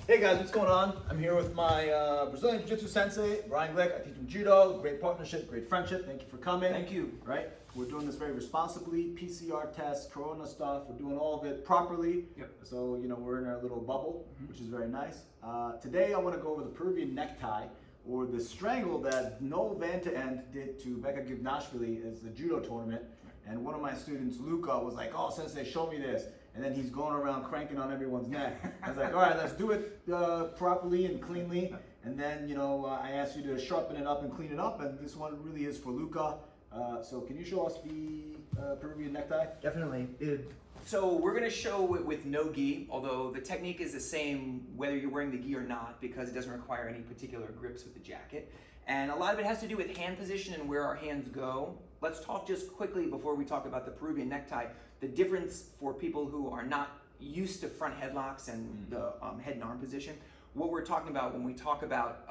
Hey guys, what's going on? I'm here with my Brazilian Jiu-Jitsu sensei, Brian Glick. I teach him judo. Great partnership, great friendship. Thank you for coming. Thank you. Right? We're doing this very responsibly. PCR tests, Corona stuff. We're doing all of it properly. Yep. So, we're in our little bubble, which is very nice. Today I want to go over the Peruvian necktie, or the strangle that Noel did to Becca Givnashvili as the judo tournament. And one of my students, Luca, was like, "Oh, sensei, show me this." And then he's going around cranking on everyone's neck. I was like, "All right, let's do it properly and cleanly." And then, I asked you to sharpen it up and clean it up. And this one really is for Luca. So can you show us the Peruvian necktie? Definitely. So we're going to show it with no gi, although the technique is the same whether you're wearing the gi or not, because it doesn't require any particular grips with the jacket. And a lot of it has to do with hand position and where our hands go. Let's talk just quickly before we talk about the Peruvian necktie, the difference for people who are not used to front headlocks and the head and arm position. What we're talking about when we talk about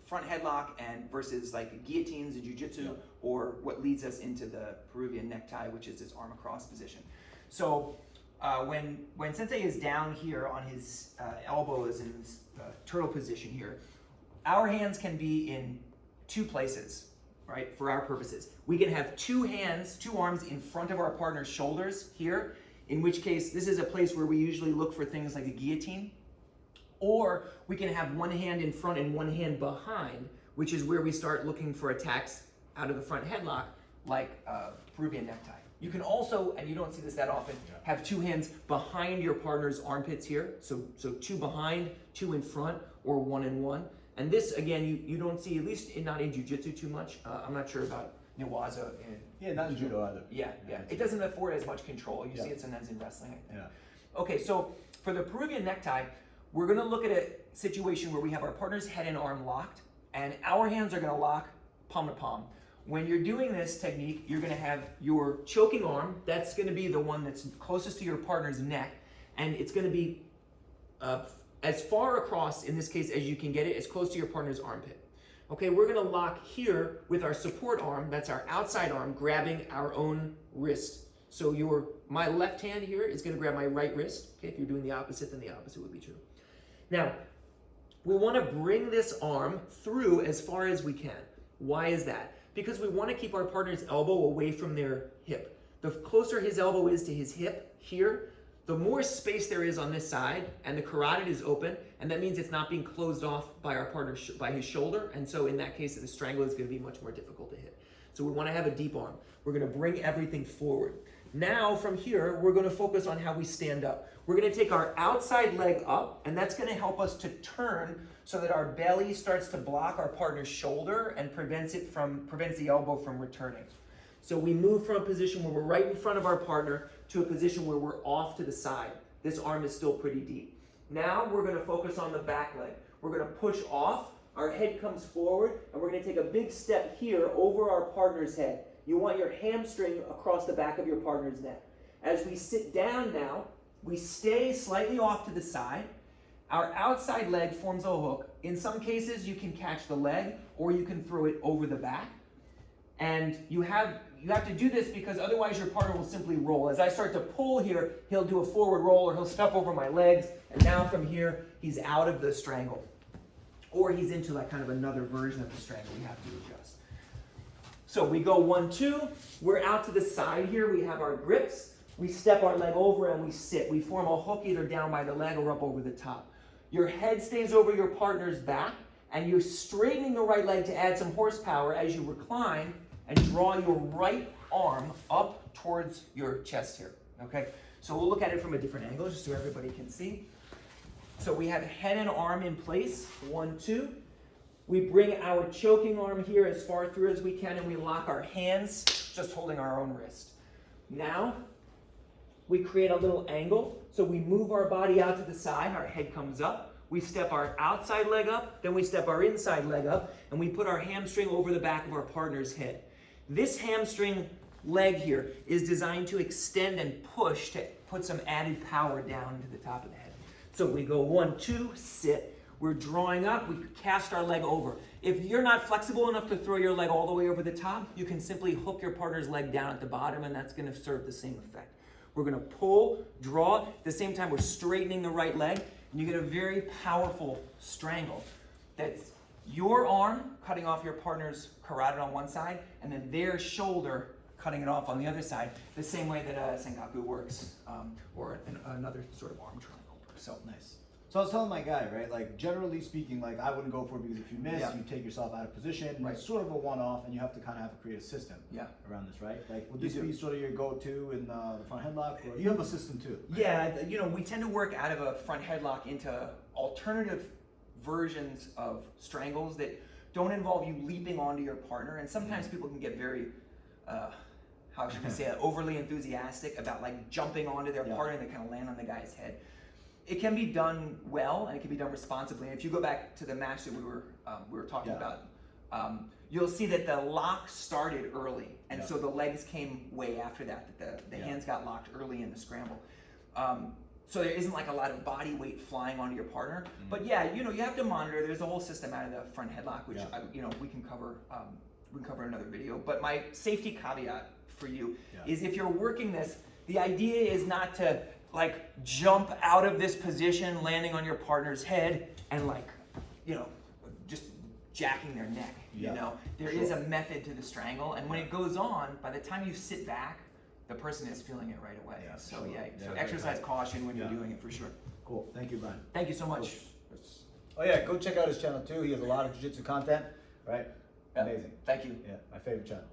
front headlock and versus like guillotines in jiu-jitsu, or what leads us into the Peruvian necktie, which is this arm across position. So when sensei is down here on his elbows in this turtle position here, our hands can be in two places, right, for our purposes. We can have two arms in front of our partner's shoulders here, in which case this is a place where we usually look for things like a guillotine. Or we can have one hand in front and one hand behind, which is where we start looking for attacks out of the front headlock, like Peruvian necktie. You can also, and you don't see this that often, have two hands behind your partner's armpits here. So two behind, two in front, or one and one. And this, again, you don't see, at least not in jiu-jitsu too much. I'm not sure about Newaza. Not in judo either. Yeah. It doesn't afford as much control. You see it sometimes in wrestling, I think. Yeah. Okay, so for the Peruvian necktie, we're going to look at a situation where we have our partner's head and arm locked, and our hands are going to lock palm to palm. When you're doing this technique, you're going to have your choking arm. That's going to be the one that's closest to your partner's neck, and it's going to be as far across, in this case, as you can get it, as close to your partner's armpit. Okay, we're going to lock here with our support arm, that's our outside arm, grabbing our own wrist. So my left hand here is going to grab my right wrist. Okay, if you're doing the opposite, then the opposite would be true. Now, we want to bring this arm through as far as we can. Why is that? Because we want to keep our partner's elbow away from their hip. The closer his elbow is to his hip here, the more space there is on this side, and the carotid is open, and that means it's not being closed off by our partner, by his shoulder, and so in that case, the strangle is going to be much more difficult to hit. So we want to have a deep arm. We're going to bring everything forward. Now, from here, we're going to focus on how we stand up. We're going to take our outside leg up, and that's going to help us to turn so that our belly starts to block our partner's shoulder and prevents the elbow from returning. So we move from a position where we're right in front of our partner to a position where we're off to the side. This arm is still pretty deep. Now we're going to focus on the back leg. We're going to push off, our head comes forward, and we're going to take a big step here over our partner's head. You want your hamstring across the back of your partner's neck. As we sit down now, we stay slightly off to the side. Our outside leg forms a hook. In some cases, you can catch the leg, or you can throw it over the back. And you have to do this because otherwise your partner will simply roll. As I start to pull here, he'll do a forward roll, or he'll step over my legs, and now from here, he's out of the strangle. Or he's into like kind of another version of the strangle we have to adjust. So we go 1, 2, we're out to the side here, we have our grips, we step our leg over and we sit. We form a hook either down by the leg or up over the top. Your head stays over your partner's back, and you're straightening the right leg to add some horsepower as you recline and draw your right arm up towards your chest here, okay? So we'll look at it from a different angle just so everybody can see. So we have head and arm in place, 1, 2. We bring our choking arm here as far through as we can, and we lock our hands, just holding our own wrist. Now, we create a little angle. So we move our body out to the side, our head comes up. We step our outside leg up, then we step our inside leg up, and we put our hamstring over the back of our partner's head. This hamstring leg here is designed to extend and push to put some added power down into the top of the head. So we go 1, 2, sit. We're drawing up, we cast our leg over. If you're not flexible enough to throw your leg all the way over the top, you can simply hook your partner's leg down at the bottom, and that's going to serve the same effect. We're going to pull, draw, at the same time we're straightening the right leg. and you get a very powerful strangle. That's your arm cutting off your partner's carotid on one side, and then their shoulder cutting it off on the other side, the same way that Sengaku works, or another sort of arm triangle. So nice. So I was telling my guy, right, like generally speaking, like I wouldn't go for it because if you miss, Yeah. you take yourself out of position. Right. It's sort of a one-off, and you have to kind of have to create a system around this, right? Like, would You this do. be sort of your go-to in the front headlock, or you have a system too? Right? Yeah, you know, we tend to work out of a front headlock into alternative versions of strangles that don't involve you leaping onto your partner, and sometimes people can get very, how should we say it, overly enthusiastic about like jumping onto their partner and they kind of land on the guy's head. It can be done well and it can be done responsibly. And if you go back to the match that we were talking about, you'll see that the lock started early, and so the legs came way after that. That the hands got locked early in the scramble. So there isn't like a lot of body weight flying onto your partner. But yeah, you know, you have to monitor. There's a whole system out of the front headlock, which you know, we can cover. We can cover in another video. But my safety caveat for you is if you're working this, the idea is not to like jump out of this position, landing on your partner's head, and like, you know, just jacking their neck. You know, there is a method to the strangle, and when it goes on, by the time you sit back, the person is feeling it right away. So so exercise caution when you're doing it for sure. Cool. Thank you, Brian. Thank you so much. Oh yeah, go check out his channel too. He has a lot of jiu-jitsu content, right? Amazing. Thank you. Yeah, my favorite channel.